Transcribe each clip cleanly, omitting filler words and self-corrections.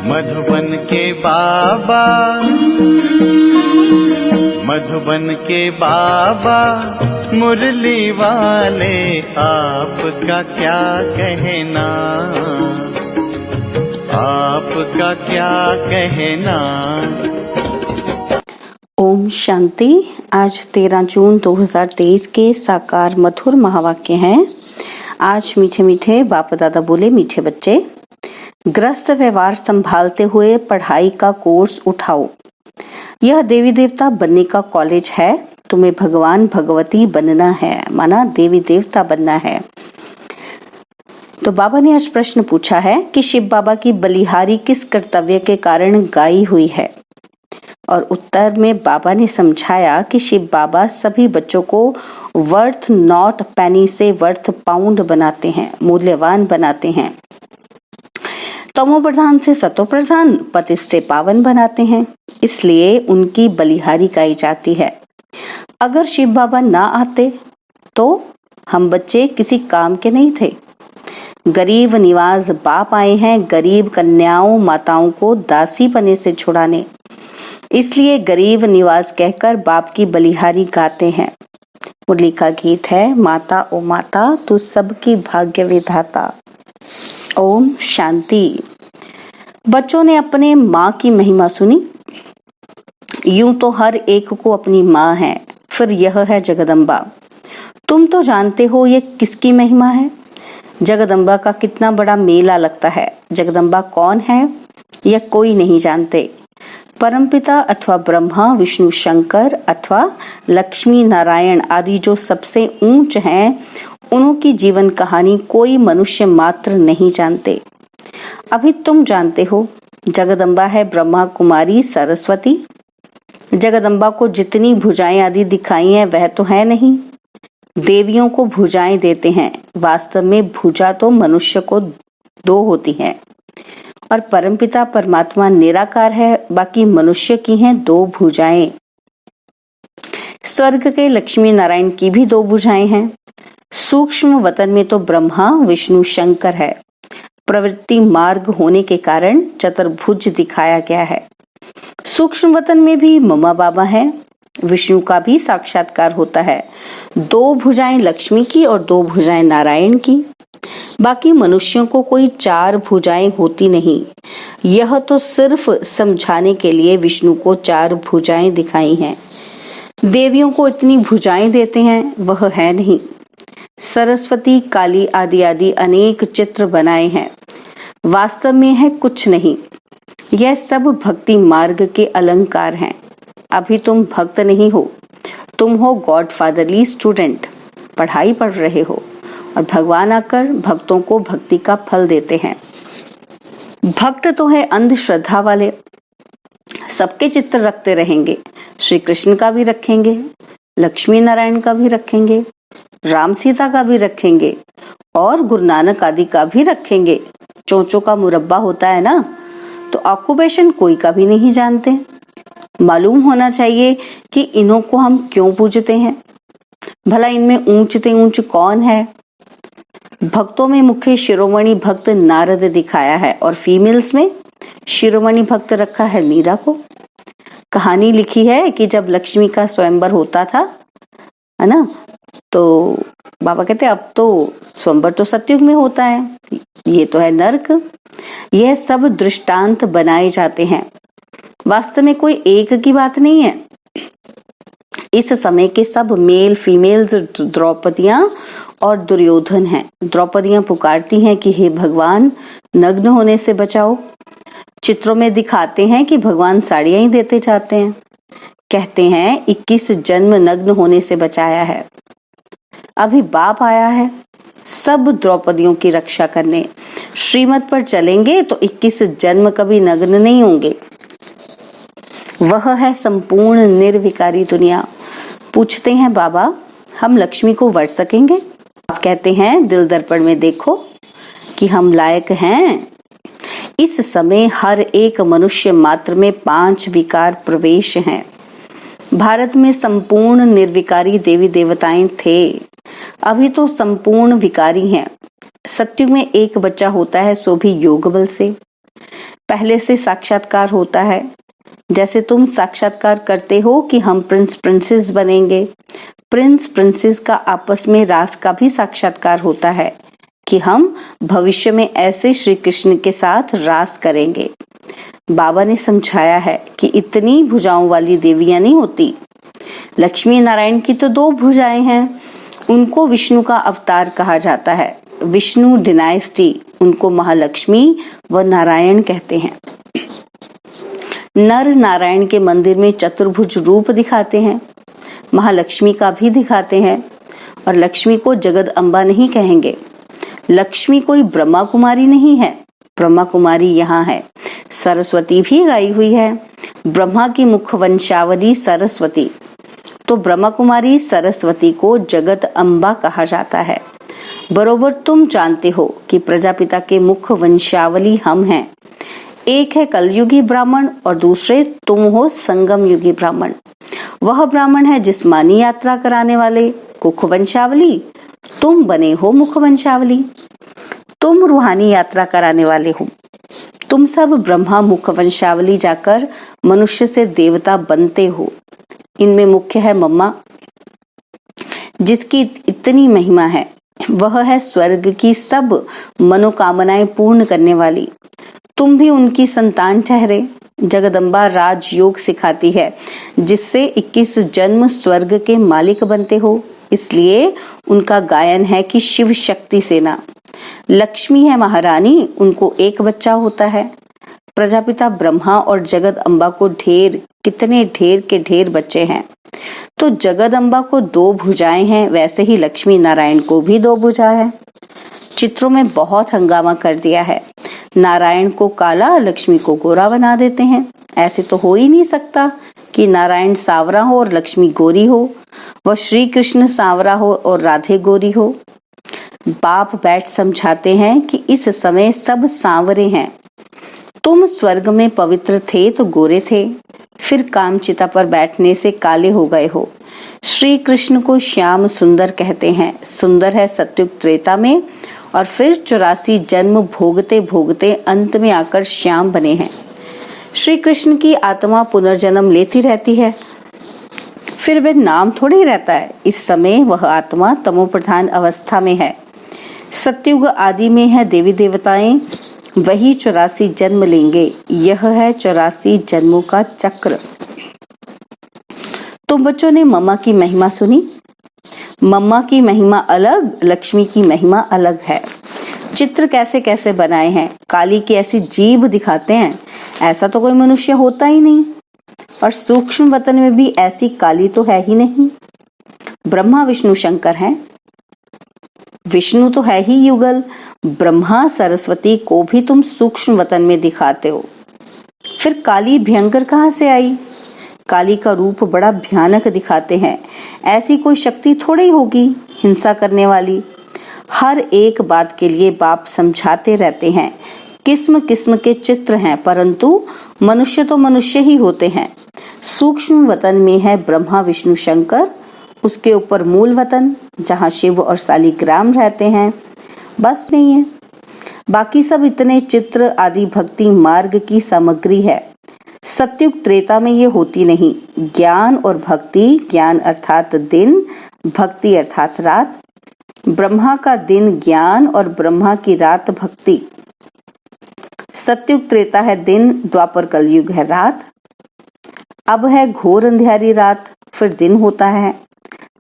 मधुबन के बाबा, मधुबन के बाबा मुरली वाले, आपका क्या कहना, आपका क्या कहना। ओम शांति। आज 13 जून 2023 के साकार मधुर महावाक्य हैं। आज मीठे मीठे बाप दादा बोले, मीठे बच्चे, ग्रस्त व्यवहार संभालते हुए पढ़ाई का कोर्स उठाओ। यह देवी देवता बनने का कॉलेज है। तुम्हें भगवान भगवती बनना है, माना देवी देवता बनना है। तो बाबा ने आज प्रश्न पूछा है कि शिव बाबा की बलिहारी किस कर्तव्य के कारण गाई हुई है। और उत्तर में बाबा ने समझाया कि शिव बाबा सभी बच्चों को वर्थ नॉट पैनी से वर्थ पाउंड बनाते हैं, मूल्यवान बनाते हैं। तमो प्रधान से सतो प्रधान, पतित से पावन बनाते हैं, इसलिए उनकी बलिहारी गाई जाती है। अगर शिव बाबा ना आते तो हम बच्चे किसी काम के नहीं थे। गरीब निवाज बाप आए हैं गरीब कन्याओं माताओं को दासी पने से छुड़ाने, इसलिए गरीब निवाज कहकर बाप की बलिहारी गाते हैं। मुरली का गीत है, माता ओ माता तू सबकी भाग्य विधाता। ओम शांति। बच्चों ने अपने माँ की महिमा सुनी। यूं तो हर एक को अपनी माँ है, फिर यह है जगदम्बा। तुम तो जानते हो ये किसकी महिमा है। जगदम्बा का कितना बड़ा मेला लगता है। जगदम्बा कौन है यह कोई नहीं जानते। परमपिता अथवा ब्रह्मा विष्णु शंकर अथवा लक्ष्मी नारायण आदि जो सबसे ऊंच हैं, उनकी जीवन कहानी कोई मनुष्य मात्र नहीं जानते। अभी तुम जानते हो जगदम्बा है ब्रह्मा कुमारी सरस्वती। जगदम्बा को जितनी भुजाएं आदि दिखाई हैं वह तो है नहीं। देवियों को भुजाएं देते हैं, वास्तव में भुजा तो मनुष्य को 2 होती हैं। और परमपिता परमात्मा निराकार है, बाकी मनुष्य की हैं 2 भुजाएं। स्वर्ग के लक्ष्मी नारायण की भी 2 भुजाएं हैं। सूक्ष्म वतन में तो ब्रह्मा विष्णु शंकर है। प्रवृत्ति मार्ग होने के कारण चतुर्भुज दिखाया गया है। सूक्ष्म वतन में भी ममा बाबा है। विष्णु का भी साक्षात्कार होता है। 2 भुजाएं लक्ष्मी की और 2 भुजाएं नारायण की। बाकी मनुष्यों को कोई 4 भुजाएं होती नहीं। यह तो सिर्फ समझाने के लिए विष्णु को 4 भुजाएं दिखाई हैं। देवियों को इतनी भुजाएं देते हैं वह है नहीं। सरस्वती काली आदि आदि अनेक चित्र बनाए हैं, वास्तव में है कुछ नहीं। यह सब भक्ति मार्ग के अलंकार हैं। अभी तुम भक्त नहीं हो, तुम हो गॉडफादरली स्टूडेंट। पढ़ाई पढ़ रहे हो और भगवान आकर भक्तों को भक्ति का फल देते हैं। भक्त तो है अंधश्रद्धा वाले, सबके चित्र रखते रहेंगे। श्री कृष्ण का भी रखेंगे, लक्ष्मी नारायण का भी रखेंगे, राम सीता का भी रखेंगे और गुरु नानक आदि का भी रखेंगे। चोंचों का मुरब्बा होता है ना, तो ऑक्यूपेशन कोई का भी नहीं जानते। मालूम होना चाहिए कि इन्हों को हम क्यों पूजते हैं। भला इनमें ऊंचते ऊंच कौन है। भक्तों में मुख्य शिरोमणि भक्त नारद दिखाया है और फीमेल्स में शिरोमणि भक्त रखा है मीरा को। कहानी लिखी है कि जब लक्ष्मी का स्वयंवर होता था, है ना, तो बाबा कहते अब तो स्वयंवर तो सतयुग में होता है, ये तो है नर्क। यह सब दृष्टांत बनाए जाते हैं, वास्तव में कोई एक की बात नहीं है। इस समय के सब मेल फीमेल्स द्रौपदियां और दुर्योधन हैं। द्रौपदियां पुकारती हैं कि हे भगवान नग्न होने से बचाओ। चित्रों में दिखाते हैं कि भगवान साड़ियां ही देते जाते हैं। कहते हैं 21 जन्म नग्न होने से बचाया है। अभी बाप आया है सब द्रौपदियों की रक्षा करने। श्रीमत पर चलेंगे तो 21 जन्म कभी नग्न नहीं होंगे। वह है संपूर्ण निर्विकारी दुनिया। पूछते हैं बाबा हम लक्ष्मी को वर सकेंगे। आप कहते हैं दिल दर्पण में देखो कि हम लायक हैं। इस समय हर एक मनुष्य मात्र में 5 विकार प्रवेश हैं। भारत में संपूर्ण निर्विकारी देवी देवताएं थे, अभी तो संपूर्ण विकारी हैं। सत्युग में एक बच्चा होता है, सो भी योग बल से। पहले से साक्षात्कार होता है। जैसे तुम साक्षात्कार करते हो कि हम प्रिंस प्रिंसेस बनेंगे, प्रिंस प्रिंसेस का आपस में रास का भी साक्षात्कार होता है कि हम भविष्य में ऐसे श्री कृष्ण के साथ रास करेंगे। बाबा ने समझाया है कि इतनी भुजाओं वाली देवियां नहीं होती। लक्ष्मी नारायण की तो 2 भुजाएं हैं, उनको विष्णु का अवतार कहा जाता है। विष्णु डिनाइस्टी, उनको महालक्ष्मी व नारायण कहते हैं। नर नारायण के मंदिर में चतुर्भुज रूप दिखाते हैं, महालक्ष्मी का भी दिखाते हैं। और लक्ष्मी को जगद अम्बा नहीं कहेंगे। लक्ष्मी कोई ब्रह्मा कुमारी नहीं है, ब्रह्मा कुमारी यहाँ है। सरस्वती भी गाई हुई है, ब्रह्मा की मुख वंशावली सरस्वती, तो ब्रह्मा कुमारी सरस्वती को जगत अम्बा कहा जाता है। बरोबर तुम जानते हो कि प्रजापिता के मुख वंशावली हम हैं। एक है कलयुगी ब्राह्मण और दूसरे तुम हो संगम युगी ब्राह्मण। वह ब्राह्मण है जिस्मानी यात्रा कराने वाले कुख वंशावली, तुम बने हो मुख वंशावली। तुम रूहानी यात्रा कराने वाले हो। तुम सब ब्रह्मा मुख वंशावली जाकर मनुष्य से देवता बनते हो। इनमें मुख्य है मम्मा, जिसकी इतनी महिमा है। वह है स्वर्ग की सब मनोकामनाएं पूर्ण करने वाली। तुम भी उनकी संतान ठहरे। जगदम्बा राजयोग सिखाती है, जिससे 21 जन्म स्वर्ग के मालिक बनते हो। इसलिए उनका गायन है कि शिव शक्ति सेना। लक्ष्मी है महारानी, उनको एक बच्चा होता है। प्रजापिता ब्रह्मा और जगद अम्बा को कितने ढेर के ढेर बच्चे हैं। तो जगद अम्बा को 2 भुजाएं हैं, वैसे ही लक्ष्मी नारायण को भी 2 भुजा है। चित्रों में बहुत हंगामा कर दिया है। नारायण को काला, लक्ष्मी को गोरा बना देते हैं। ऐसे तो हो ही नहीं सकता कि नारायण सांवरा हो और लक्ष्मी गोरी हो, वह श्री कृष्ण सांवरा हो और राधे गोरी हो। बाप बैठ समझाते हैं कि इस समय सब सांवरे हैं। तुम स्वर्ग में पवित्र थे तो गोरे थे, फिर कामचिता पर बैठने से काले हो गए हो। श्री कृष्ण को श्याम सुंदर कहते हैं। सुंदर है सत्युग त्रेता में और फिर 84 जन्म भोगते भोगते अंत में आकर श्याम बने हैं। श्री कृष्ण की आत्मा पुनर्जन्म लेती रहती है, फिर वह नाम थोड़े ही रहता है। इस समय वह आत्मा तमोप्रधान अवस्था में है। सत्युग आदि में है देवी देवताएं, वही 84 जन्म लेंगे। यह है 84 जन्मों का चक्र। तुम बच्चों ने मम्मा की महिमा सुनी। मम्मा की महिमा अलग, लक्ष्मी की महिमा अलग है। चित्र कैसे कैसे बनाए हैं। काली की ऐसी जीभ दिखाते हैं, ऐसा तो कोई मनुष्य होता ही नहीं। और सूक्ष्म वतन में भी ऐसी काली तो है ही नहीं। ब्रह्मा विष्णु शंकर हैं। विष्णु तो है ही युगल, ब्रह्मा सरस्वती को भी तुम सूक्ष्म वतन में दिखाते हो। फिर काली भयंकर कहाँ से आई। काली का रूप बड़ा भयानक दिखाते हैं। ऐसी कोई शक्ति थोड़ी होगी हिंसा करने वाली। हर एक बात के लिए बाप समझाते रहते हैं। किस्म किस्म के चित्र हैं, परंतु मनुष्य तो मनुष्य ही होते हैं। सूक्ष्म वतन में है ब्रह्मा विष्णु शंकर, उसके ऊपर मूल वतन जहाँ शिव और सालिग्राम रहते हैं, बस नहीं है। बाकी सब इतने चित्र आदि भक्ति मार्ग की सामग्री है। सत्युग त्रेता में ये होती नहीं। ज्ञान और भक्ति, ज्ञान अर्थात दिन, भक्ति अर्थात रात। ब्रह्मा का दिन ज्ञान और ब्रह्मा की रात भक्ति। सत्युग त्रेता है दिन, द्वापर कलयुग है रात। अब है घोर अंधियारी रात, फिर दिन होता है।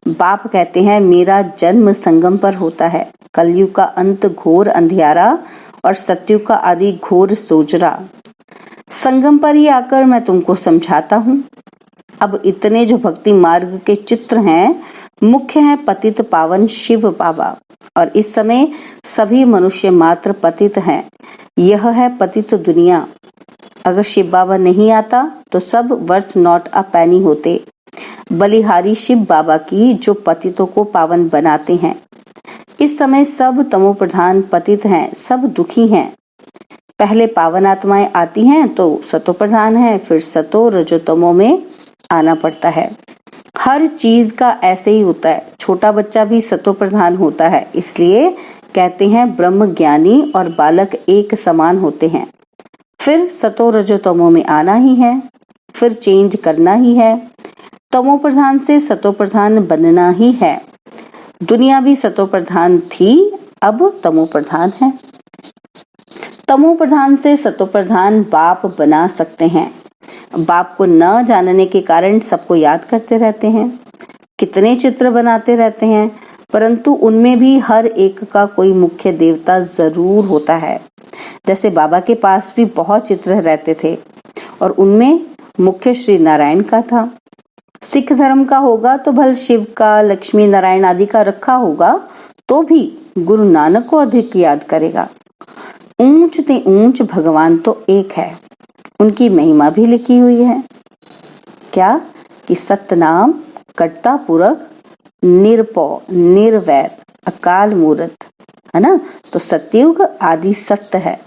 बाप कहते हैं मेरा जन्म संगम पर होता है। कलयुग का अंत घोर अंधियारा और सत्युग का आदि घोर सोजरा। संगम पर ही आकर मैं तुमको समझाता हूँ। अब इतने जो भक्ति मार्ग के चित्र हैं, मुख्य है पतित पावन शिव बाबा। और इस समय सभी मनुष्य मात्र पतित हैं। यह है पतित दुनिया। अगर शिव बाबा नहीं आता तो सब वर्थ नॉट अ पैनी होते। बलिहारी शिव बाबा की जो पतितों को पावन बनाते हैं। इस समय सब तमो प्रधान पतित हैं, सब दुखी हैं। पहले पावन आत्माएं आती हैं तो सतो प्रधान है, फिर सतो रजोतमो में आना पड़ता है। हर चीज का ऐसे ही होता है। छोटा बच्चा भी सतो प्रधान होता है। इसलिए कहते हैं ब्रह्म ज्ञानी और बालक एक समान होते हैं। फिर सतो रजो तमो में आना ही है, फिर चेंज करना ही है। तमो प्रधान से सतो प्रधान बनना ही है। दुनिया भी सतो प्रधान थी, अब तमो प्रधान है। तमो प्रधान से सतो प्रधान बाप बना सकते हैं। बाप को न जानने के कारण सबको याद करते रहते हैं, कितने चित्र बनाते रहते हैं, परंतु उनमें भी हर एक का कोई मुख्य देवता जरूर होता है। जैसे बाबा के पास भी बहुत चित्र रहते थे और उनमें मुख्य श्री नारायण का था। सिख धर्म का होगा तो भल शिव का, लक्ष्मी नारायण आदि का रखा होगा तो भी गुरु नानक को अधिक याद करेगा। ऊंच ते ऊंच भगवान तो एक है, उनकी महिमा भी लिखी हुई है। क्या कि सतनाम कर्ता पुरख निरपौ निर्वैर अकाल मूर्त, है ना। तो सतयुग आदि सत्य है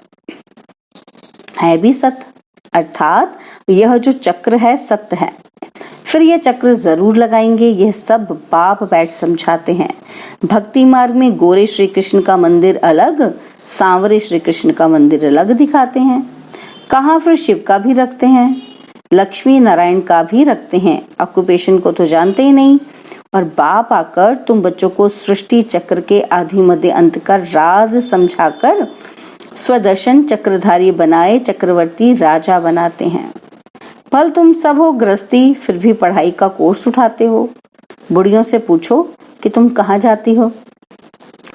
भी सत्य, अर्थात यह जो चक्र है सत्य है। फिर यह चक्र जरूर लगाएंगे, यह सब बाप बैठ समझाते हैं। भक्ति मार्ग में गोरे श्री कृष्ण का मंदिर अलग, सांवरे श्री कृष्ण का मंदिर अलग दिखाते हैं। कहाँ फिर शिव का भी रखते हैं, लक्ष्मी नारायण का भी रखते हैं। ऑक्यूपेशन को तो जानते ही नहीं, और बाप आकर तुम बच्चों को सृष्टि चक्र के आदि मध्य अंत का राज समझाकर स्वदर्शन चक्रधारी बनाए चक्रवर्ती राजा बनाते हैं। भल तुम सब हो गृहस्थी, फिर भी पढ़ाई का कोर्स उठाते हो। बुढ़ियों से पूछो कि तुम कहाँ जाती हो,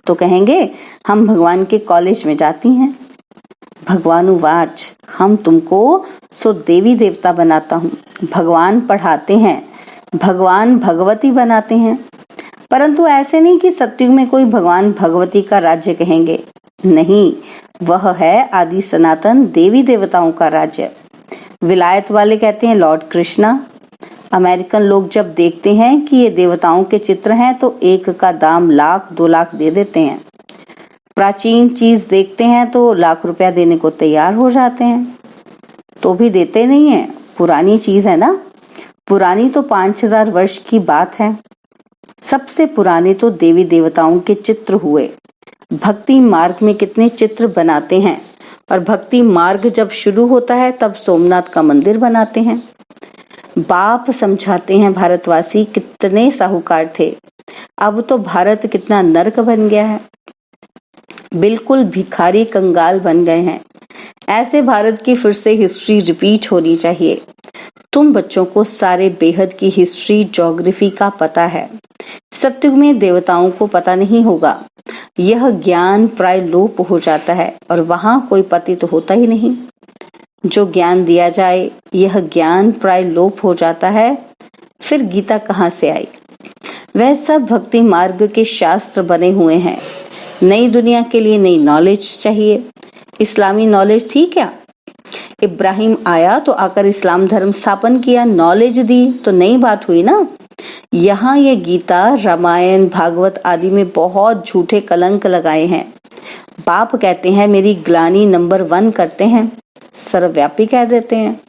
तो कहेंगे हम भगवान के कॉलेज में जाती हैं। भगवानुवाच, हम तुमको सो देवी देवता बनाता हूँ, भगवान पढ़ाते हैं, भगवान भगवती बनाते हैं। परंतु ऐसे नहीं कि सतयुग में कोई भगवान भगवती का राज्य कहेंगे, नहीं, वह है आदि सनातन देवी देवताओं का राज्य। विलायत वाले कहते हैं लॉर्ड कृष्णा। अमेरिकन लोग जब देखते हैं कि ये देवताओं के चित्र हैं तो एक का दाम लाख 2 लाख दे देते हैं। प्राचीन चीज देखते हैं तो लाख रुपया देने को तैयार हो जाते हैं, तो भी देते नहीं है। पुरानी चीज है ना, पुरानी तो 5000 वर्ष की बात है। सबसे पुराने तो देवी देवताओं के चित्र हुए। भक्ति मार्ग में कितने चित्र बनाते हैं, और भक्ति मार्ग जब शुरू होता है तब सोमनाथ का मंदिर बनाते हैं। बाप समझाते हैं भारतवासी कितने साहूकार थे, अब तो भारत कितना नर्क बन गया है, बिल्कुल भिखारी कंगाल बन गए हैं। ऐसे भारत की फिर से हिस्ट्री रिपीट होनी चाहिए। तुम बच्चों को सारे बेहद की हिस्ट्री ज्योग्राफी का पता है, सतयुग में देवताओं को पता नहीं होगा। यह ज्ञान प्राय लोप हो जाता है और वहां कोई पतित तो होता ही नहीं। जो ज्ञान दिया जाए यह ज्ञान प्राय लोप हो जाता है, फिर गीता कहाँ से आई। वह सब भक्ति मार्ग के शास्त्र बने हुए हैं। नई दुनिया के लिए नई नॉलेज चाहिए। इस्लामी नॉलेज थी क्या? इब्राहिम आया तो आकर इस्लाम धर्म स्थापन किया, नॉलेज दी तो नई बात हुई ना। यहाँ ये गीता, रामायण, भागवत आदि में बहुत झूठे कलंक लगाए हैं। बाप कहते हैं मेरी ग्लानी नंबर 1 करते हैं, सर्वव्यापी कह देते हैं।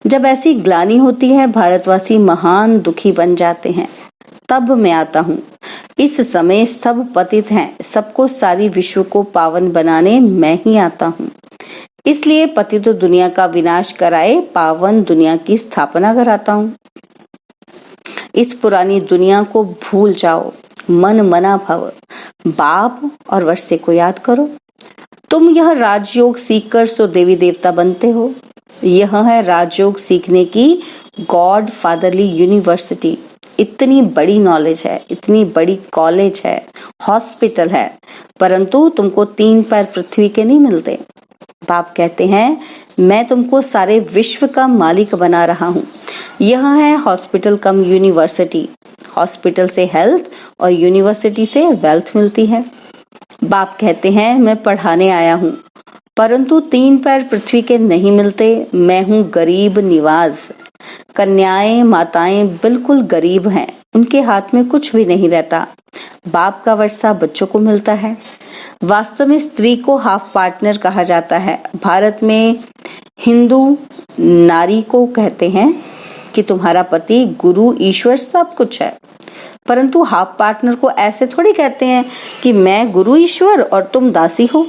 जब ऐसी ग्लानी होती है भारतवासी महान दुखी बन जाते हैं। तब मैं आता हूँ। इस समय सब पतित हैं, सबको सारी विश्व को पावन बनाने मैं ही आता हूँ। इसलिए पतित दुनिया का विनाश कराए पावन दुनिया की स्थापना कराता हूँ। इस पुरानी दुनिया को भूल जाओ, मन मना भव, बाप और वर्षे को याद करो। तुम यह राजयोग सीखकर सो देवी देवता बनते हो। यह है राजयोग सीखने की गॉड फादरली यूनिवर्सिटी। इतनी बड़ी नॉलेज है, इतनी बड़ी कॉलेज है, हॉस्पिटल है, परंतु तुमको 3 पैर पृथ्वी के नहीं मिलते। बाप कहते हैं मैं तुमको सारे विश्व का मालिक बना रहा हूँ। यह है हॉस्पिटल कम यूनिवर्सिटी। हॉस्पिटल से हेल्थ और यूनिवर्सिटी से वेल्थ मिलती है। बाप कहते हैं मैं पढ़ाने आया हूँ, परंतु 3 पैर पृथ्वी के नहीं मिलते। मैं हूँ गरीब निवाज। कन्याएं माताएं बिल्कुल गरीब हैं, उनके हाथ में कुछ भी नहीं रहता। बाप का वर्षा बच्चों को मिलता है। वास्तव में स्त्री को हाफ पार्टनर कहा जाता है। भारत में हिंदू नारी को कहते हैं कि तुम्हारा पति गुरु ईश्वर सब कुछ है, परंतु हाफ पार्टनर को ऐसे थोड़ी कहते हैं कि मैं गुरु ईश्वर और तुम दासी हो।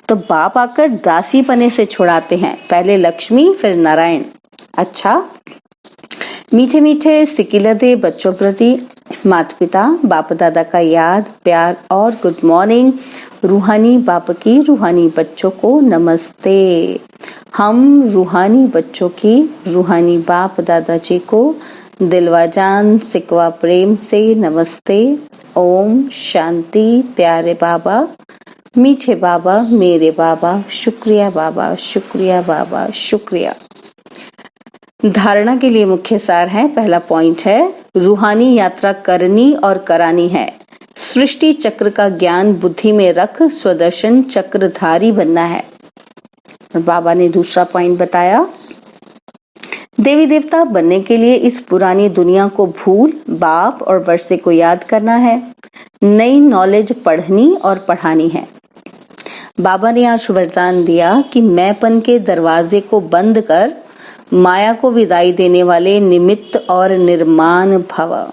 तो बाप आकर दासी पने से छुड़ाते हैं, पहले लक्ष्मी फिर नारायण। अच्छा, मीठे मीठे सिकिलदे बच्चों प्रति माता पिता बाप दादा का याद प्यार और गुड मॉर्निंग। रूहानी बाप की रूहानी बच्चों को नमस्ते। हम रूहानी बच्चों की रूहानी बाप दादाजी को दिलवा जान सिकवा प्रेम से नमस्ते। ओम शांति। प्यारे बाबा, मीठे बाबा, मेरे बाबा, शुक्रिया बाबा, शुक्रिया बाबा, शुक्रिया। धारणा के लिए मुख्य सार है। पहला पॉइंट है, रूहानी यात्रा करनी और करानी है। सृष्टि चक्र का ज्ञान बुद्धि में रख स्वदर्शन चक्रधारी बनना है। और बाबा ने दूसरा पॉइंट बताया, देवी देवता बनने के लिए इस पुरानी दुनिया को भूल बाप और वर्षे को याद करना है। नई नॉलेज पढ़नी और पढ़ानी है। बाबा ने आज वरदान दिया कि मैंपन के दरवाजे को बंद कर माया को विदाई देने वाले निमित्त और निर्माण भव।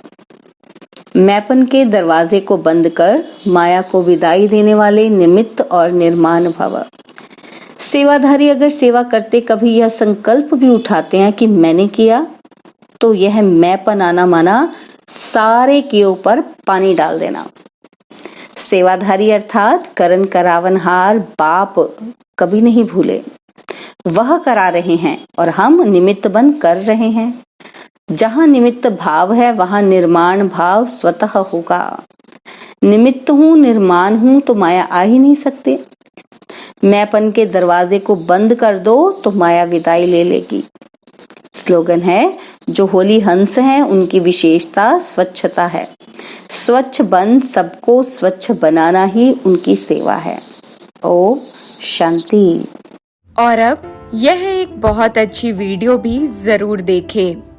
मैंपन के दरवाजे को बंद कर माया को विदाई देने वाले निमित्त और निर्माण भव। सेवाधारी अगर सेवा करते कभी यह संकल्प भी उठाते हैं कि मैंने किया, तो यह मैंपन आना माना सारे कियों पर पानी डाल देना। सेवाधारी अर्थात करण करावनहार बाप कभी नहीं भूले। वह करा रहे हैं और हम निमित्त बन कर रहे हैं। जहां निमित्त भाव है वहां निर्माण भाव स्वतः होगा। निमित्त हूं, निर्माण हूं तो माया आ ही नहीं सकते। मैंपन के दरवाजे को बंद कर दो तो माया विदाई ले लेगी। स्लोगन है, जो होली हंस हैं उनकी विशेषता स्वच्छता है। स्वच्छ बन सबको स्वच्छ बनाना ही उनकी सेवा है। ओम शांति। और अब यह एक बहुत अच्छी वीडियो भी जरूर देखें।